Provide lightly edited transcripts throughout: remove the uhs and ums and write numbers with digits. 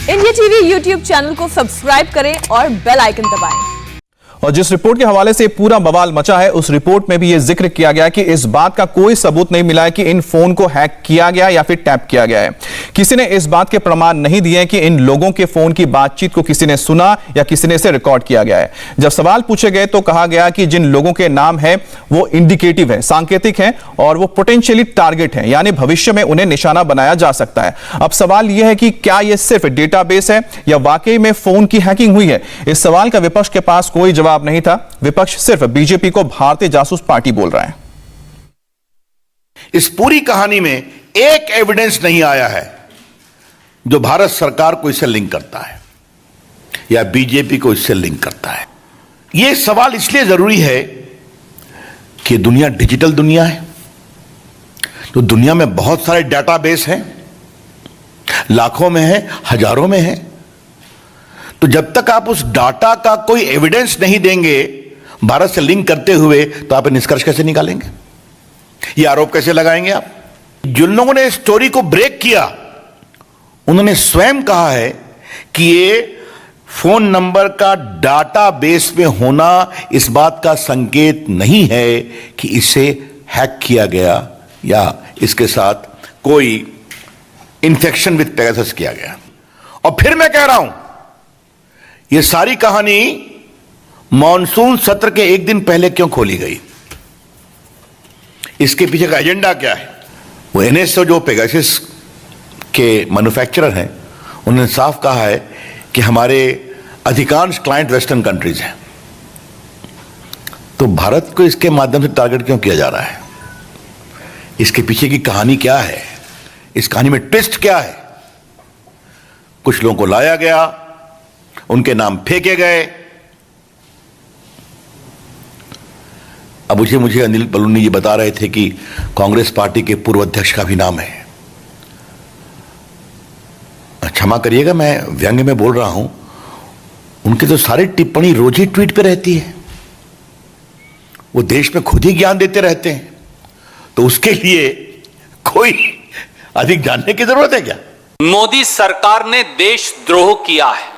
India TV YouTube channel को subscribe करें और बेल आइकन दबाएं। और जिस रिपोर्ट के हवाले से पूरा बवाल मचा है, उस रिपोर्ट में भी यह जिक्र किया गया कि इस बात का कोई सबूत नहीं मिला है कि इन फोन को हैक किया गया या फिर टैप किया गया है। किसी ने इस बात के प्रमाण नहीं दिए कि इन लोगों के फोन की बातचीत को किसी ने सुना या किसी ने इसे रिकॉर्ड किया गया है। जब सवाल पूछे गए तो कहा गया कि जिन लोगों के नाम है वो इंडिकेटिव है, सांकेतिक है और वो पोटेंशियली टारगेट है, यानी भविष्य में उन्हें निशाना बनाया जा सकता है। अब सवाल यह है कि क्या यह सिर्फ डेटाबेस है या वाकई में फोन की हैकिंग हुई है? इस सवाल का विपक्ष के पास कोई जवाब नहीं था। विपक्ष सिर्फ बीजेपी को भारतीय जासूस पार्टी बोल रहा है। इस पूरी कहानी में एक एविडेंस नहीं आया है जो भारत सरकार को इससे लिंक करता है या बीजेपी को इससे लिंक करता है। यह सवाल इसलिए जरूरी है कि दुनिया डिजिटल दुनिया है, तो दुनिया में बहुत सारे डेटाबेस हैं, लाखों में है, हजारों में है। तो जब तक आप उस डाटा का कोई एविडेंस नहीं देंगे भारत से लिंक करते हुए, तो आप निष्कर्ष कैसे निकालेंगे? ये आरोप कैसे लगाएंगे आप? जिन लोगों ने स्टोरी को ब्रेक किया उन्होंने स्वयं कहा है कि ये फोन नंबर का डाटाबेस में होना इस बात का संकेत नहीं है कि इसे हैक किया गया या इसके साथ कोई इंफेक्शन विद पेगासस किया गया। और फिर मैं कह रहा हूं, यह सारी कहानी मॉनसून सत्र के एक दिन पहले क्यों खोली गई? इसके पीछे का एजेंडा क्या है? वो एनएसओ जो पेगासस के मैन्युफैक्चरर हैं, उन्होंने साफ कहा है कि हमारे अधिकांश क्लाइंट वेस्टर्न कंट्रीज हैं, तो भारत को इसके माध्यम से टारगेट क्यों किया जा रहा है? इसके पीछे की कहानी क्या है? इस कहानी में ट्विस्ट क्या है? कुछ लोगों को लाया गया, उनके नाम फेंके गए। अब मुझे अनिल बलूनी जी बता रहे थे कि कांग्रेस पार्टी के पूर्व अध्यक्ष का भी नाम है। क्षमा करिएगा, मैं व्यंग्य में बोल रहा हूं, उनकी तो सारी टिप्पणी रोज ही ट्वीट पे रहती है। वो देश में खुद ही ज्ञान देते रहते हैं, तो उसके लिए कोई अधिक जानने की जरूरत है क्या? मोदी सरकार ने देशद्रोह किया है।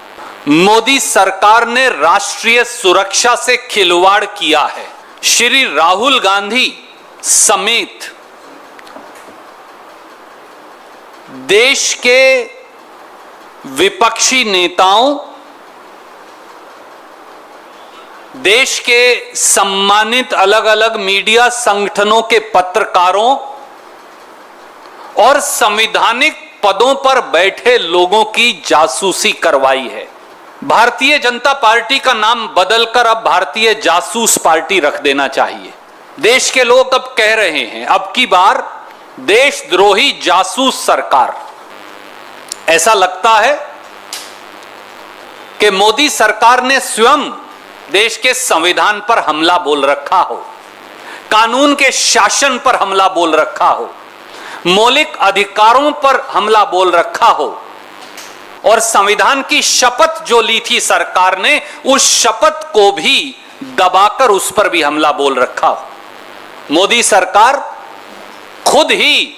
मोदी सरकार ने राष्ट्रीय सुरक्षा से खिलवाड़ किया है। श्री राहुल गांधी समेत देश के विपक्षी नेताओं, देश के सम्मानित अलग अलग मीडिया संगठनों के पत्रकारों और संवैधानिक पदों पर बैठे लोगों की जासूसी करवाई है। भारतीय जनता पार्टी का नाम बदलकर अब भारतीय जासूस पार्टी रख देना चाहिए। देश के लोग अब कह रहे हैं, अब की बार देशद्रोही जासूस सरकार। ऐसा लगता है कि मोदी सरकार ने स्वयं देश के संविधान पर हमला बोल रखा हो, कानून के शासन पर हमला बोल रखा हो, मौलिक अधिकारों पर हमला बोल रखा हो और संविधान की शपथ जो ली थी सरकार ने, उस शपथ को भी दबाकर उस पर भी हमला बोल रखा हो। मोदी सरकार खुद ही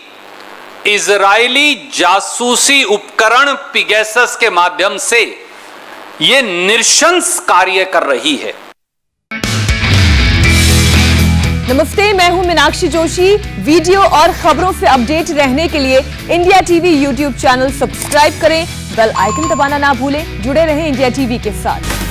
इजरायली जासूसी उपकरण पेगासस के माध्यम से यह नृशंस कार्य कर रही है। नमस्ते, मैं हूं मीनाक्षी जोशी। वीडियो और खबरों से अपडेट रहने के लिए India TV YouTube channel subscribe करें, बेल आइकन दबाना ना भूलें। जुड़े रहें इंडिया टीवी के साथ।